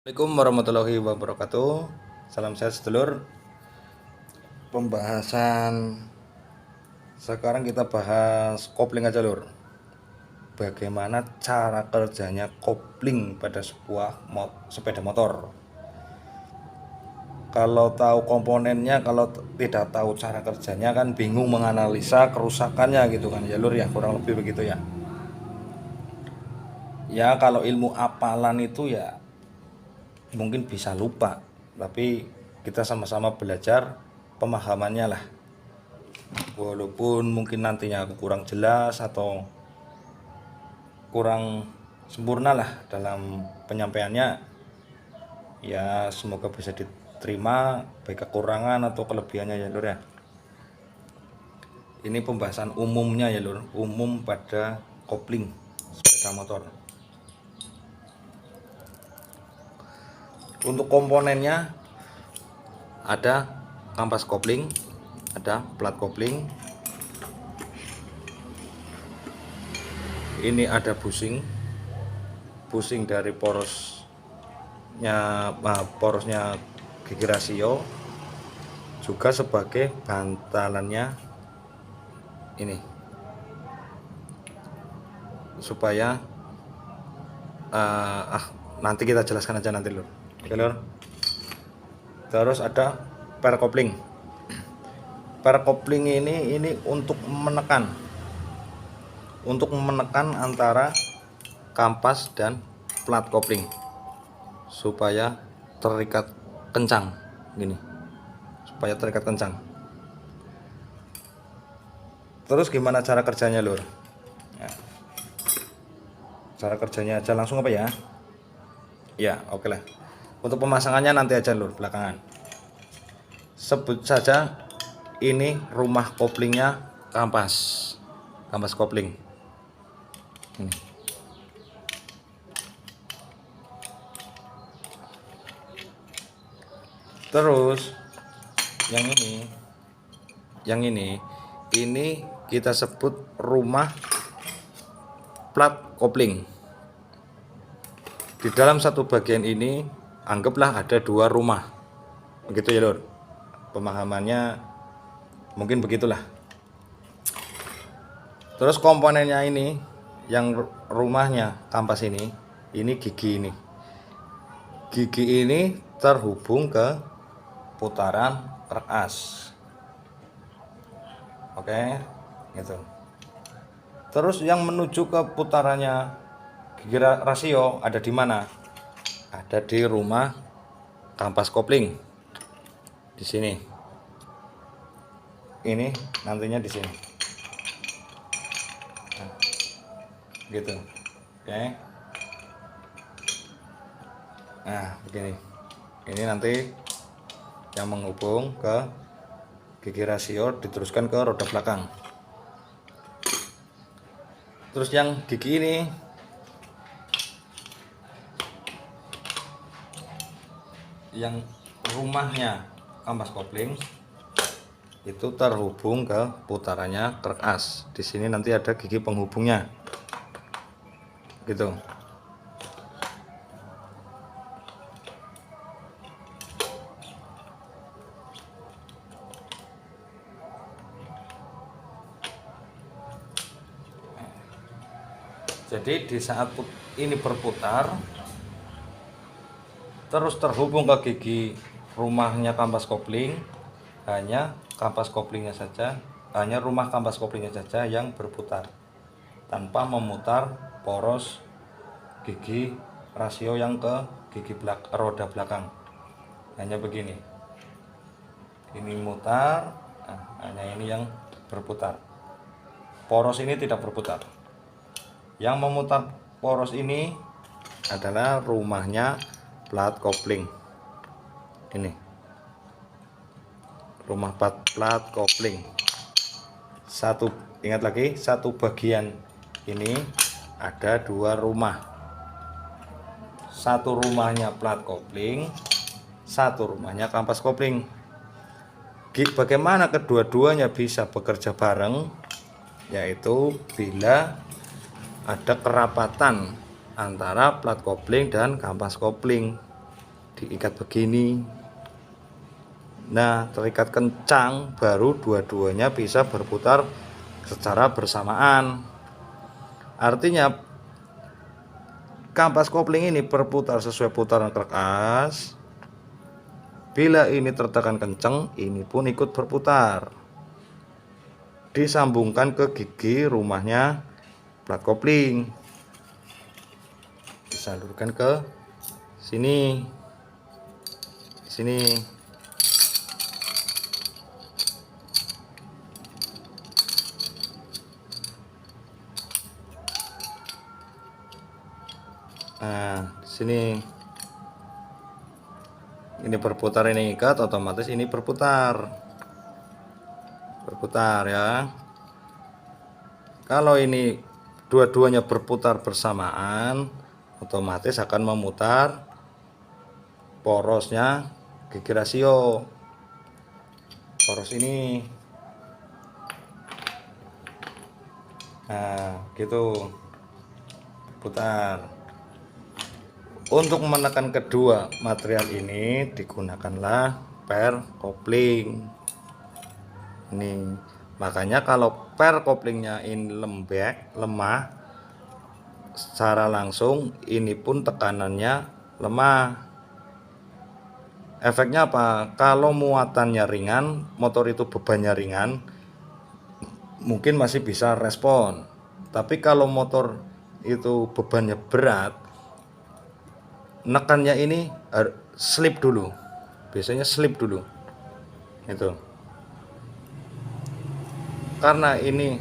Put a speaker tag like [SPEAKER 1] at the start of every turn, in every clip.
[SPEAKER 1] Assalamualaikum warahmatullahi wabarakatuh. Salam sehat sedulur. Pembahasan sekarang kita bahas kopling aja lur. Bagaimana cara kerjanya kopling pada sebuah sepeda motor. Kalau tahu komponennya, kalau tidak tahu cara kerjanya kan bingung menganalisa kerusakannya gitu kan ya lur ya, kurang lebih begitu ya. Ya kalau ilmu apalan itu ya mungkin bisa lupa, tapi kita sama-sama belajar pemahamannya lah, walaupun mungkin nantinya aku kurang jelas atau kurang sempurna lah dalam penyampaiannya, ya semoga bisa diterima baik kekurangan atau kelebihannya ya lur ya. Ini pembahasan umumnya ya lur, umum pada kopling sepeda motor. Untuk komponennya ada kampas kopling, ada plat kopling, ini ada busing dari porosnya gigi rasio, juga sebagai bantalannya ini supaya nanti kita jelaskan aja nanti lur. Oke lur. Terus ada per kopling. Per kopling ini untuk menekan antara kampas dan plat kopling supaya terikat kencang gini. Terus gimana cara kerjanya lur? Ya. Cara kerjanya aja langsung apa ya? Ya, oke lah. Untuk pemasangannya nanti aja lur, belakangan. Sebut saja ini rumah koplingnya kampas kopling. Ini. Terus yang ini kita sebut rumah plat kopling. Di dalam satu bagian ini anggaplah ada dua rumah, begitu ya lur. Pemahamannya mungkin begitulah. Terus komponennya ini, yang rumahnya kampas ini gigi ini terhubung ke putaran truk as. Oke, gitu. Terus yang menuju ke putarannya gigi rasio ada di mana? Ada di rumah kampas kopling. Di sini. Ini nantinya di sini. Nah, gitu. Oke. Nah, begini. Ini nanti yang menghubung ke gigi rasio diteruskan ke roda belakang. Terus yang gigi ini yang rumahnya kampas kopling itu terhubung ke putarannya truk as. Di sini nanti ada gigi penghubungnya, gitu. Jadi di saat ini berputar terus terhubung ke gigi rumahnya kampas kopling, hanya rumah kampas koplingnya saja yang berputar tanpa memutar poros gigi rasio yang ke gigi roda belakang. Hanya begini, ini mutar, hanya ini yang berputar, poros ini tidak berputar. Yang memutar poros ini adalah rumahnya plat kopling. Ini rumah plat kopling. Ingat lagi, satu bagian ini ada dua rumah. Satu rumahnya plat kopling, satu rumahnya kampas kopling. Bagaimana kedua-duanya bisa bekerja bareng? Yaitu bila ada kerapatan antara plat kopling dan kampas kopling. diikat begini. Nah, terikat kencang baru dua-duanya bisa berputar secara bersamaan. Artinya kampas kopling ini berputar sesuai putaran kerkas. Bila ini tertekan kencang, ini pun ikut berputar. Disambungkan ke gigi rumahnya plat kopling, disalurkan ke sini. Nah, sini. Ini berputar, ini ikat, otomatis ini berputar ya. Kalau ini dua-duanya berputar bersamaan, otomatis akan memutar porosnya gigi rasio, poros ini. Nah, gitu, putar. Untuk menekan kedua material ini digunakanlah per kopling. Ini makanya kalau per koplingnya ini lemah, secara langsung ini pun tekanannya lemah. Efeknya apa? Kalau muatannya ringan, motor itu bebannya ringan, mungkin masih bisa respon. Tapi kalau motor itu bebannya berat, nekannya ini slip dulu, biasanya slip dulu itu, karena ini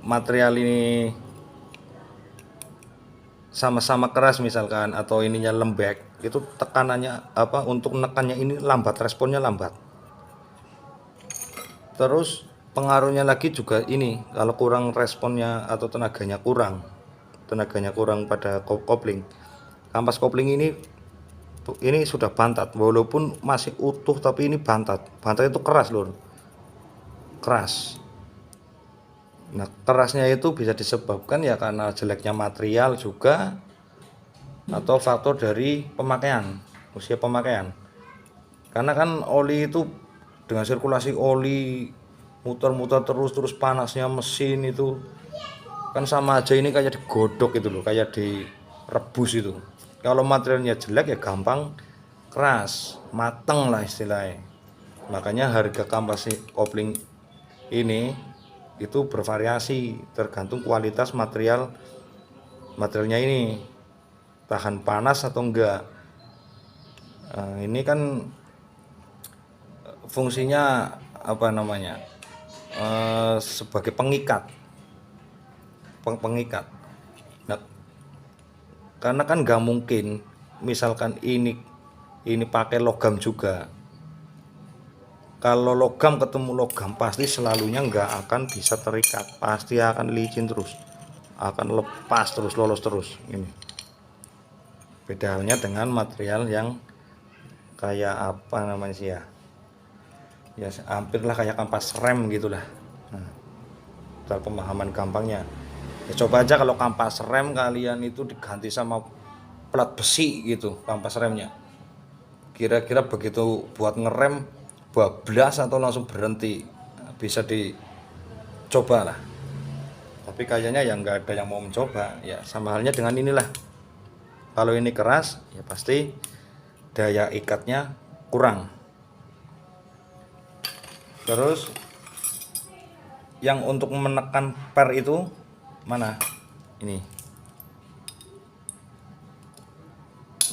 [SPEAKER 1] material ini sama-sama keras misalkan, atau ininya lembek, itu tekanannya untuk nekannya ini lambat, responnya lambat. Terus pengaruhnya lagi juga ini, kalau kurang responnya atau tenaganya kurang pada kopling, kampas kopling ini sudah bantat, walaupun masih utuh tapi ini bantat itu keras lur, keras. Nah, kerasnya itu bisa disebabkan ya karena jeleknya material juga, atau faktor dari pemakaian, usia pemakaian. Karena kan oli itu dengan sirkulasi oli muter-muter terus panasnya mesin itu kan sama aja, ini kayak digodok itu loh, kayak direbus itu. Kalau materialnya jelek ya gampang keras, mateng lah istilahnya. Makanya harga kampas kopling ini itu bervariasi tergantung kualitas materialnya ini, tahan panas atau enggak. Ini kan fungsinya sebagai pengikat. Nah, karena kan nggak mungkin misalkan ini pakai logam juga. Kalau logam ketemu logam pasti selalunya nggak akan bisa terikat, pasti akan licin terus, akan lepas terus, lolos terus. Ini beda halnya dengan material yang kayak ya hampirlah kayak kampas rem gitulah. Nah, pemahaman gampangnya ya, coba aja kalau kampas rem kalian itu diganti sama plat besi gitu kampas remnya, kira-kira begitu buat ngerem bablas atau langsung berhenti, bisa dicoba lah. Tapi kayaknya ya nggak ada yang mau mencoba. Ya sama halnya dengan inilah, kalau ini keras ya pasti daya ikatnya kurang. Terus yang untuk menekan per itu mana? Ini.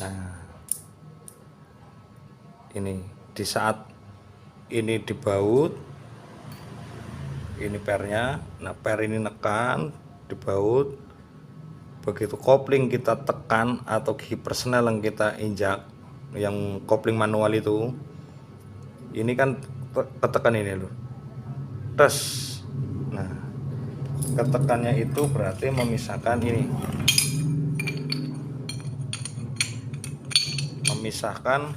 [SPEAKER 1] Nah, ini di saat ini dibaut, ini pernya. Nah, per ini nekan, dibaut. Begitu kopling kita tekan atau gigi persnel yang kita injak, yang kopling manual itu, ini kan ketekan ini loh, tes. Nah, ketekannya itu berarti memisahkan ini, memisahkan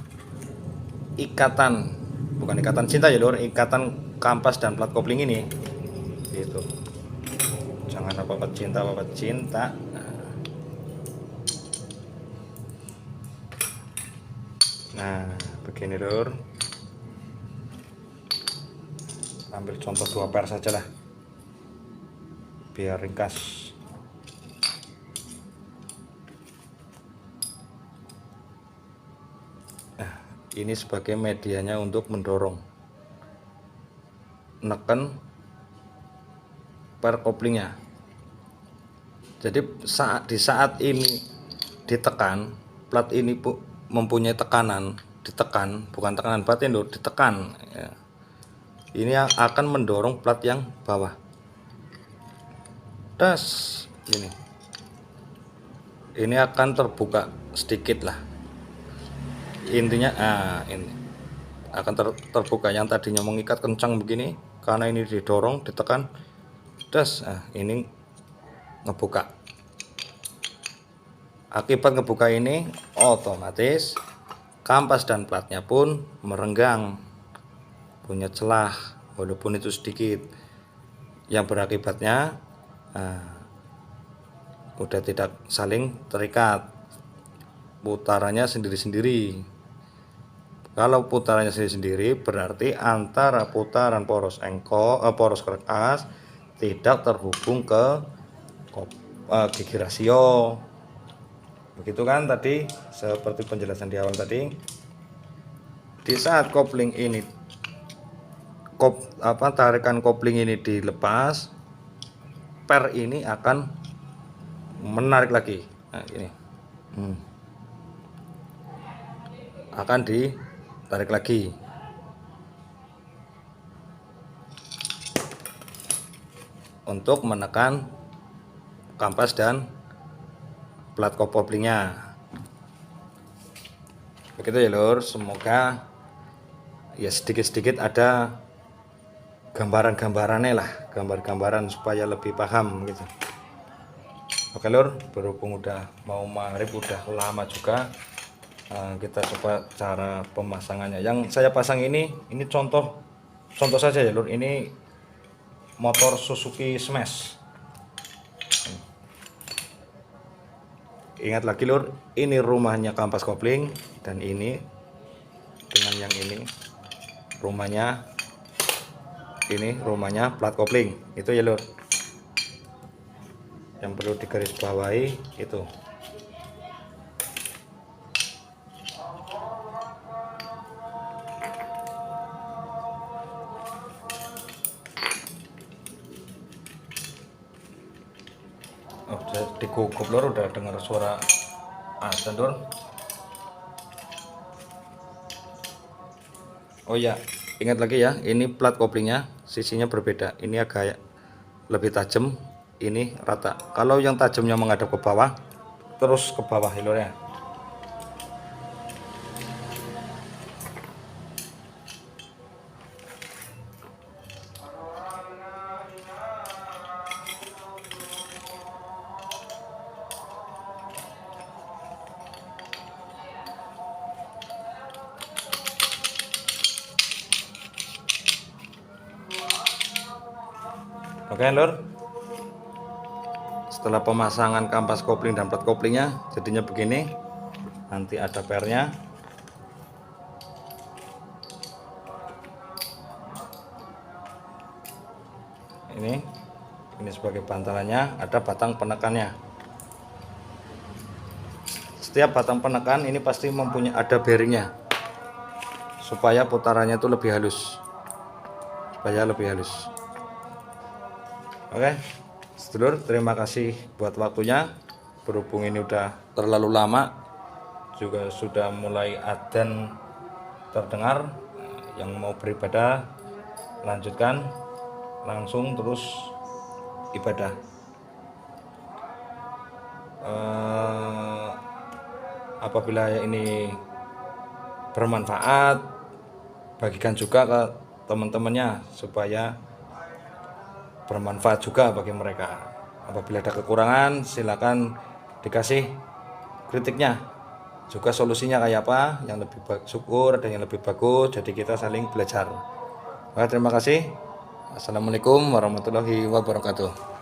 [SPEAKER 1] ikatan, bukan ikatan cinta ya lor, ikatan kampas dan plat kopling ini gitu. Jangan apa-apa cinta. Nah, Nah, begini lur. Ambil contoh 2 per saja lah, biar ringkas. Nah, ini sebagai medianya untuk mendorong, neken per koplingnya. Jadi di saat ini ditekan, plat ini mempunyai tekanan, ditekan, bukan tekanan batin loh, ditekan ya. Ini akan mendorong plat yang bawah. Ini akan terbuka sedikit lah intinya. Ini akan terbuka, yang tadinya mengikat kencang begini, karena ini didorong, ditekan, ini ngebuka. Akibat ngebuka ini, otomatis kampas dan platnya pun merenggang, punya celah walaupun itu sedikit, yang berakibatnya udah tidak saling terikat, putarannya sendiri-sendiri. Kalau putarannya sendiri-sendiri berarti antara putaran poros poros kertas tidak terhubung ke gigi rasio. Begitu kan tadi, seperti penjelasan di awal tadi. Di saat kopling ini tarikan kopling ini dilepas, per ini akan menarik lagi. Nah, ini akan ditarik lagi untuk menekan kampas dan plat koplingnya. Begitu ya lur, semoga ya sedikit-sedikit ada gambaran-gambarannya lah, gambar-gambaran supaya lebih paham gitu. Oke lur, berhubung udah mau maghrib, udah lama juga, kita coba cara pemasangannya. Yang saya pasang ini contoh saja ya lur. Ini motor Suzuki Smash. Ingat lagi lur, ini rumahnya kampas kopling, dan ini dengan yang ini rumahnya plat kopling. Itu ya lur, yang perlu digarisbawahi itu. Udah digugup lur, udah dengar suara azan lur. Oh ya, ingat lagi ya, ini plat koplingnya sisinya berbeda. Ini agak lebih tajam, ini rata. Kalau yang tajamnya menghadap ke bawah, terus ke bawah ya lur ya. Oke lur, setelah pemasangan kampas kopling dan plat koplingnya jadinya begini. Nanti ada pernya. Ini sebagai bantalannya, ada batang penekannya. Setiap batang penekan ini pasti mempunyai ada bearingnya, supaya putarannya itu lebih halus, Oke sedulur, terima kasih buat waktunya. Berhubung ini udah terlalu lama, juga sudah mulai adzan terdengar. Yang mau beribadah lanjutkan, langsung terus ibadah. Apabila ini bermanfaat, bagikan juga ke teman-temannya supaya bermanfaat juga bagi mereka. Apabila ada kekurangan, silakan dikasih kritiknya, juga solusinya kayak apa, yang lebih syukur, ada yang lebih bagus, jadi kita saling belajar. Oke, terima kasih. Assalamualaikum warahmatullahi wabarakatuh.